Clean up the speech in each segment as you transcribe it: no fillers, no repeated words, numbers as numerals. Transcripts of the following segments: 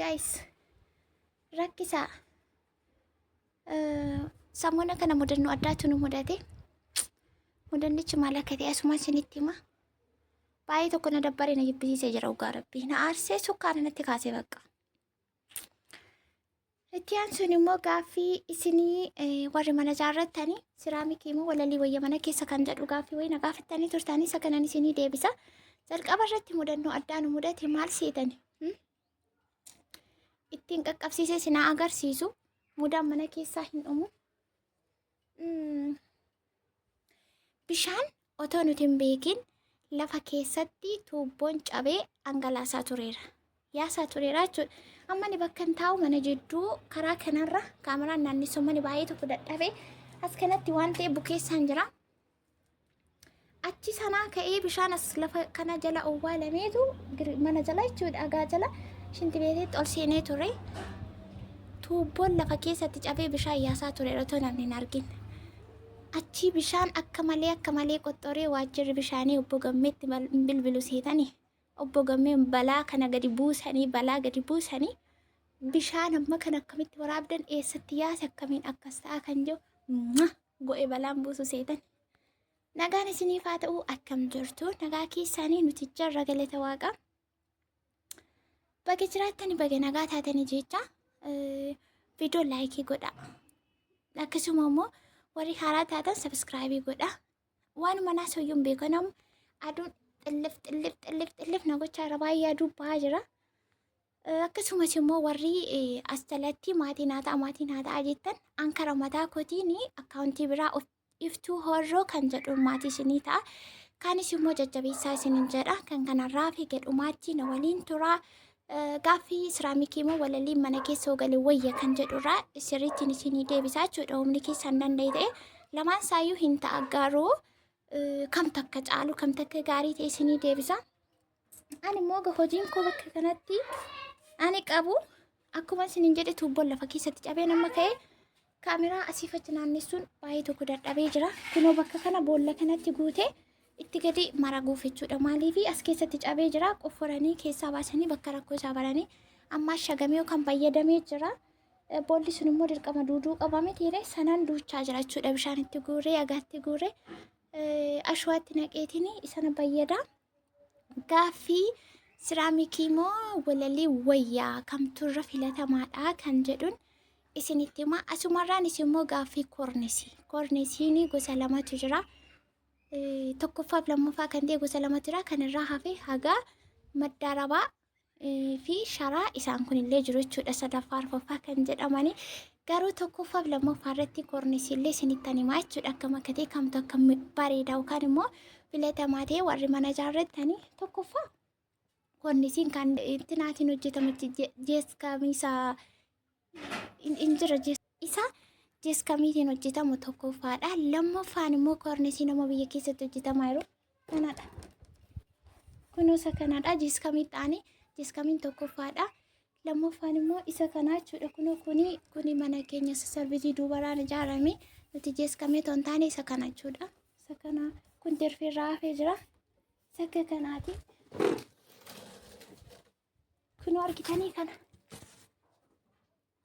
guys, rakkisa samuna kana mudannu addaatu nu mudate mudannichi maal akka ta'e asuma isinitti hima. Baay'ee tokko na dabbare na jibbisiisee jira dhugaa rabbii na aarsee sukkaara natti kaasee bakka. Itti aansuun immoo gaaffii isinii warri mana ijaarrattanii siraamikii immoo walalii wayya mana keessa kan jedhu gaaffii wayii na gaafattanii turtanii isa kanan isinii deebisa. Jalqaba irratti mudannoo addaa nu mudate maal seetani? Ittiin qaqqabsiisee sinaa agarsiisu mudaan mana keessaa hin dhumu. Bishaan otoo nuti hin beekin lafa keessatti tuubboon cabee dhangalaasaa tureera. Yaasaa tureera jechuudha. Amma ni bakka hin taa'u mana jidduu karaa kanarra kaameraan naannessoo mani baay'ee tokko dadhabee as kanatti waan ta'e bukeessaan jira. Achi sanaa ka'ee bishaan as lafa kana jala owwaalameetu mana jala jechuudha dhagaa jala shinti beeteetti ol seenee ture. Tuubboon lafa keessatti cabee bishaan yaasaa tureera otoo namni hin argin. Achi bishaan akka malee qoxxoree waajjirri bishaanii obbo Gammeetti bilbilu seetanii. Obbo Gammeen balaa kana gadi buusanii bishaan amma kan akkamitti waraabdan eessatti yaase akkamiin akkas ta'a kan jiru go'e balaan buusu seetan. Nagaan isiniif haa ta'u akkam jirtu nagaa keessaanii nuti jarra galata waaqa. Baga jiraattanii baga nagaa taatanii jecha viidiyoo laayikii godha. Akkasuma immoo warri haaraa taatan sabskraayibii godha. Waan manaa soyyuun beekanamu aduun xillif na gochaa irra baay'ee aduu bahaa jira. Akkasumas immoo warri as jalatti maatiin haa ta'a jettan ankara mataa kootiin akkaawuntii biraa iftuu horroo kan jedhu maatii isinii ta'a. Kaanis immoo jajjabeessaa isiniin jedha. Kan kanarraa fi gadhumaatti na waliin turaa. Gaaffii siraamikii immoo walaliin mana keessa galee wayya kan jedhurraa sirriittiin isinii deebisaa jechuudha. Humni keessan danda'e ta'e lamaan saayyuu hin ta'a garuu kam takka caalu kam takka gaarii ta'e isinii deebisa. Ani immoo hojiin koo bakka kanatti ani qabu akkuma isiniin jedhe tuubboon lafa keessatti cabee nama ka'e kaameraa asiif achi naannessuun baay'ee tokko dadhabee jira. Kunoo bakka kana boolla kanatti guutee itti gadi maraguuf jechuudha. Maaliif as keessatti cabee jira qofforanii keessaa baasanii bakka rakkoo isaa baranii amma shagamee yookaan fayyadamee jira. Boolli sun immoo dirqama duuduu qabame tiire sanaan duuchaa jira jechuudha. Bishaan itti guuree agaatti guuree ashwaatti naqeetiin isana fayyada. Gaaffii siraamikii moo walalii wayyaa kamturra filatamaadha kan jedhuun isinitti hima. Asumarraan isin immoo gaaffii koornisii. Koornisiin gosa lamatu jira. Tokkoffaaf lammaffaa kan ta'e gosa lamatu jira. Kanarraa hafee hagaa maddaarabaa fi sharaa isaan kunillee jiru jechuudha. Sadaffaa arfaffaa kan jedhamani. Garuu tokkoffaaf lammaffaa irratti koornisiillee isinitti himaa jechuudha. Akkam akka ta'e kamtu akka bareedaa yookaan immoo filatamaa ta'e warri mana ijaarrattanii tokkoffaa koornisiin kan ittinaatiin hojjetamu jeeskamiisaa injira isaa jeeskamiitiin hojjetamu tokkoffaadha. Lammaffaan immoo koornisii nama biyya keessatti hojjetamaa jiru kanadha. Kunuunsa kanadha jeeskamii ta'anii jeeskamiin tokkoffaadha. Lammaffaan immoo isa kanaa jechuudha. Kuni mana keenya sarvisii duubaraan ijaarame nuti jeeskamee toon taane isa kana jechuudha. Isa kana kun dirfirraa hafee jira. Isa kanaati. Kunoo argitanii kana.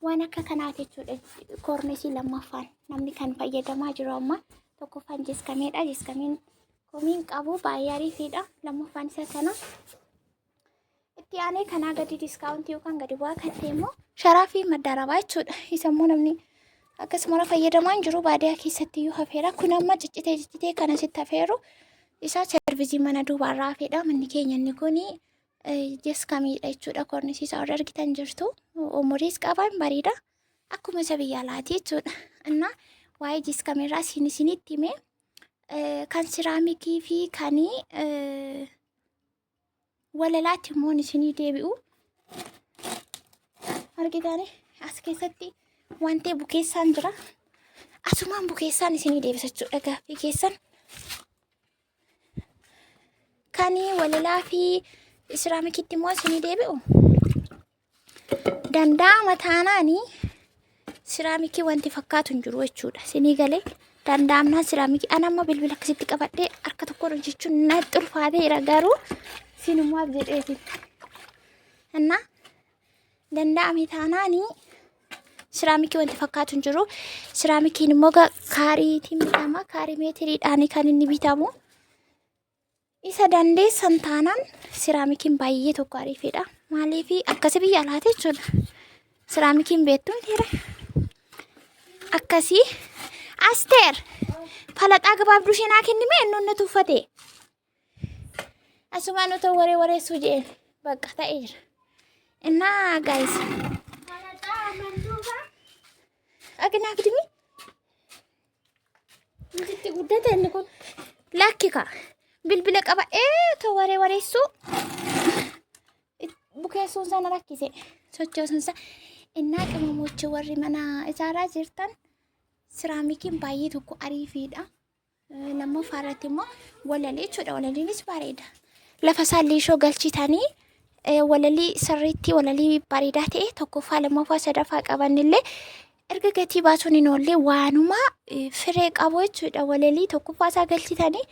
Waan akka kanaati jechuudha. Koornisii lammaffaan namni kan fayyadamaa jiru amma tokkoffaan jeeskameedha. Jeeskamiin komiin qabu baay'ee ariifiidha. Lammaffaan isa kana. Itti aanee kanaa gadi diskaawuntii yookaan gadi bu'aa kan ta'e immoo sharaa fi maddaarabaa jechuudha. Isa immoo namni akkasuma fayyadamaa hin jiru baadiyyaa keessatti iyyuu hafeera. Kun amma ciccitee kana sitti hafeeru isaa servisii mana duubaarraa hafeedha. Manni keenya inni kuni jeeskamiidha jechuudha. Koornisii isaa warra argitan jirtu. Umuriis qabaan bareeda. Akkuma isa biyya alaati jechuudha. Innaa waa'ee jeeskamiirraa isinitti himee kan siraamikii fi kanii walalaatti immoo isinii deebi'u. Argitanii as keessatti wanti bukeessaan jira. Asumaan bukeessaan isinii deebisa jechuudha gaaffii keessan. Kanii walalaa fi siraamikitti immoo isinii deebi'u. Danda'ama taanaanii siraamikii wanti fakkaatu hin jiru jechuudha. Isinii galee danda'amnaan siraamikii ana amma bilbila akkasitti qabadhee harka tokkoon hojjechuun natti ulfaateera garuu sinummaaf jedheetiin. Innaa danda'ame taanaani siraamikii wanti fakkaatu hin jiru. Siraamikiin immoo kaariitiin bitama. Kaarii meetiriidhaan kan inni bitamu. Isa dandeessan taanaan siraamikiin baay'ee tokko ariifidha. Maaliif akkasii biyya alaati jechuudha. Siraamikiin beektu mitiire. Akkasii Asteer falaxaa gabaabduu seenaa kennime inni tuffate. Asuma nuti wareessuu jeen bakka ta'ee jira. Innaa gaayis. Agnaaf dimi. Mititti guddate inni kun lakkika. Bilbila qaba to wareessuu. Bukeessuun sana rakkise. Sochoosuun sana. Innaa qamamochi warri mana ijaaraa jirtan siraamikiin baay'ee tokko ariifiidha. Lammaffaa irratti immoo walalii jechuudha. Walaliinis bareeda. Lafa isaa liishoo galchitanii walalii sirriitti walalii bareedaa ta'e tokkoffaa lammaffaa sadaffaa qabanillee erga gatii baasuun hin oolle waanuma firee qabu jechuudha. Walalii tokkoffaa isaa galchitanii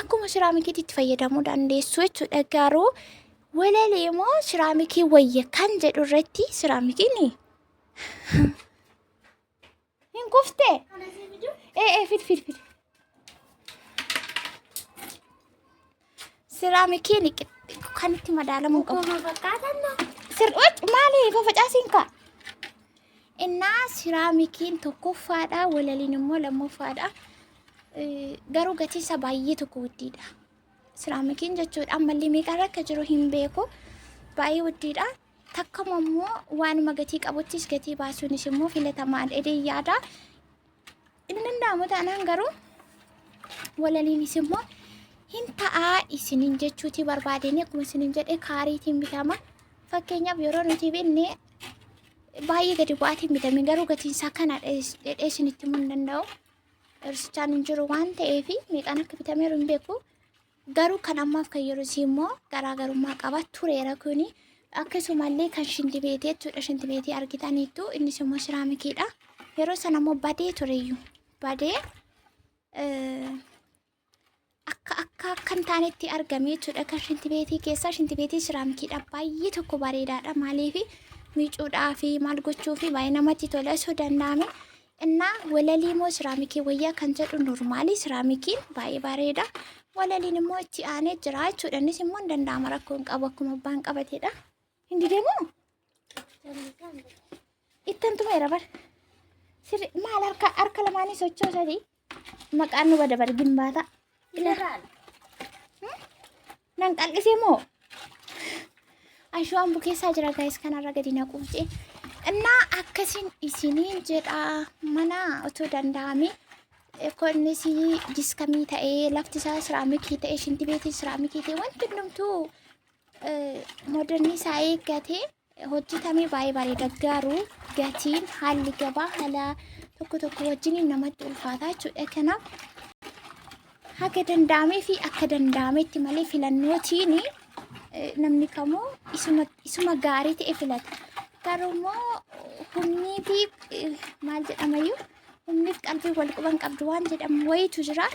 akkuma siraamikiitti itti fayyadamuu dandeessu jechuudha. Garuu walalii immoo siraamikii wayya kan jedhu irratti siraamikiin hin kufte. Fid. Siraamikiin kan itti madaalamuu qabu. Maali fafacaasiin ka? Innaa siraamikiin tokkoffaadha. Walaliin immoo lammaffaadha. Garuu gatiin isaa baay'ee tokko guddiidha. Siraamikiin jechuudha. Ammallee meeqarra akka jiru hin beeku. Baay'ee guddiidha. Takkama immoo waanuma gatii qabuttis gatii baasuunis immoo filatamaan edee yaada. Inni danda'amu taanaan garuu walaliinis immoo hin ta'aa isiniin jechuuti barbaadanii akkuma isiniin jedhee kaariitiin bitama. Fakkeenyaaf yeroo nuti binne baay'ee gadi bu'aatiin bitame garuu gatiin isaa kana dhedhee isinitti himuu hin danda'u. Irsichaan hin jiru waan ta'eef meeqaan akka bitameeru hin beeku. Garuu kan ammaaf kan yeroo immoo garaagarummaa qaba tureera kuni. Akkasumallee kan shintibeetii jechuudha. Shintibeetii argitaniittu innis immoo siraamikiidha. Yeroo sana immoo badee tureyyuu. Badee akka kan taanetti argame jechuudha. Kan shintibeetii keessaa shintibeetii siraamikiidha. Baay'ee tokko bareedaadha. Maaliif miicuudhaa fi maal gochuu fi baay'ee namatti tola osoo danda'ame. Innaa walalii immoo siraamikii wayyaa kan jedhu normaalii siraamikiin baay'ee bareeda. Walaliin immoo itti aanee jira jechuudha. Innis immoo hin danda'ama rakkoo hin qabu akkuma abbaan qabateedha. Hindi deemu? Ittantu meera bar. Maal harka lamaanii sochoosati? Maqaan nu bada bar gimbaata. Nan qal'isee moo? Ashuwaan bukeessaa jira gaayis kanarra gadi naquuf jee. Innaa akkasiin isiniin jedha mana otoo danda'ame. Konnis diskamii ta'ee lafti isaa siraamikii ta'ee shintibeetii siraamikii ta'ee wanti hundumtuu moderni isaa eeggatee hojjetamee baay'ee bareeda. Garuu gatiin haalli gabaa haala tokko wajjin namatti ulfaataa jechuudha. Kanaaf haga danda'amee fi akka danda'ametti malee filannootiin namni kamuu isuma gaarii ta'e filata. Garuu immoo humnii fi maal jedhamayyuu humniif qalbii wal quban qabdu waan jedhamu wayitu jira.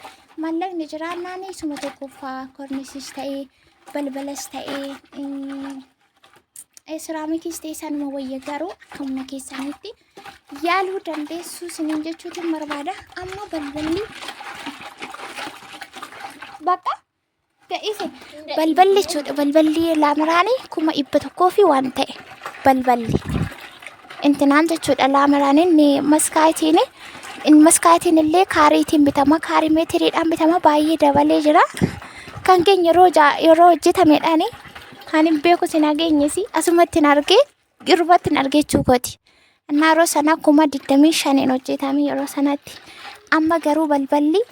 Mallaqni jiraannaan isuma tokkoffaa kornisis ta'ee balbalas ta'ee siraamikis ta'ee sanuma wayya. Garuu akka humna keessanitti yaaluu dandeessu isiniin jechuutiin barbaada. Amma balballi bakka ga'ise balballi jechuudha. Balballi laamiraanii 100 fi waan ta'e balballi intinaan jechuudha. Laamiraaniin maskaatiin illee kaariitiin bitama. Kaarii meetiriidhaan bitama. Baay'ee dabalee jira. Kan keenya yeroo hojjetameedhaan kan hin beeku sin ageenyesi asumatti hin argee irratti hin argechuu kooti. Innaa yeroo sana 25,000 hojjetame yeroo sanatti. Amma garuu balballi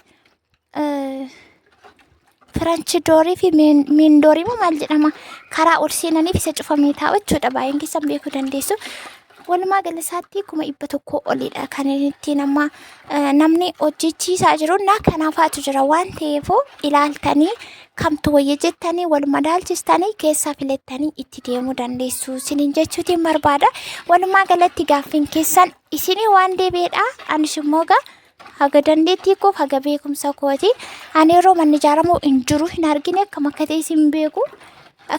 Firaanchi doorii fi miindoorii moo maal jedhama karaa ol seenaniif isa cufamee taa'u jechuudha. Baay'een keessan beekuu dandeessu. Walumaa galasaatti 100 olidha kan itti namni hojjechiisaa jiru. Kanaafaatu jira waan ta'eef ilaaltanii kamtu wayya jettanii wal madaalchistanii keessaa filattanii itti deemuu dandeessu isiniin jechuutiin barbaada. Walumaa galatti gaaffiin keessan isinii waan deebi'eedha. Anis immoo haga dandeettii koof haga beekumsa kooti. Ani yeroo manni ijaaramu hin jiru hin argine akkam akka ta'e isin beeku.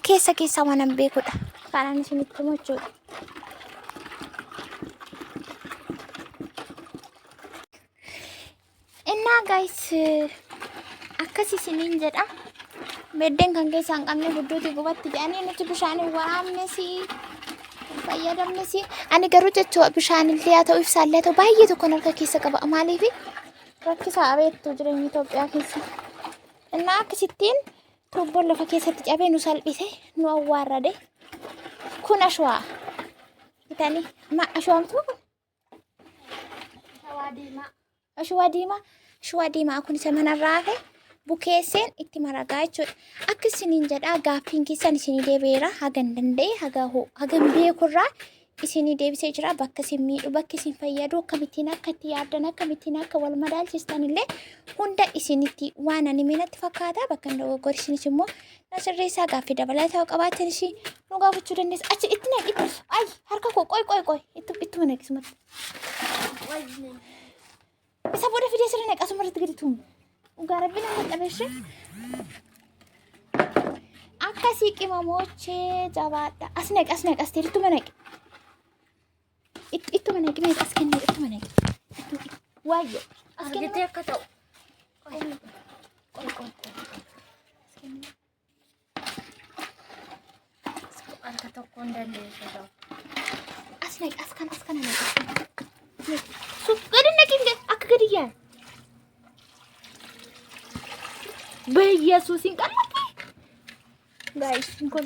Keessa waan hin beekudha. Kanaan isinitti himu jechuudha. guys akkasi sinin jedha bedden kan keessa hin qabne gudduuti gubatti jedhanii nuti bishaanii waraabne si fayyadamne si ani garuu jechuu bishaanillee haa ta'u ibsaallee haa ta'u baay'ee tokkoon harka keessa qaba maaliif rakkisaa abeettu jireenya Itoophiyaa keessa innaa akkasittiin tuubboon lafa keessatti cabee nu salphise nu awwaarrade kun ashwaa bitanii ma ashwaamtu kun ashwaa diimaa kun isa manarraa hafe bukeesseen itti maragaa jechuudha. Akka isiniin jedhaa gaaffiin keessan isinii deebi'eera hagan danda'e hagan beekurraa isinii deebisee jira bakka isin miidhu bakka isin fayyadu akkamittiin akka itti yaaddan akkamittiin akka wal madaalchistan illee hunda isinitti waan ani minatti fakkaata bakka hin dogoggore isinis immoo nasirreessaa gaaffii dabalataa qabaatan ishii nu gaafachuu dandeessa. Achi itti naqi ay harka koo qoy ittuma naqisumatti. Isa booda fidee sirrii naqa asumarratti gadi tuumu. Garabbiin amma dhabeeshe akkasii qimamochee jabaadha. As naqi asteer ittuma naqi. Ittuma naqi meeshaa as kennee ittuma naqi. Waayyo. As kennee akka ta'u. Qoy. Harka tokkoon dandeessu ta'u. As naqi as kana naqi. Gadi naqi akka gadi yaa'e. በኢየሱስ ይንቀልቅ ጋይስ እንኳን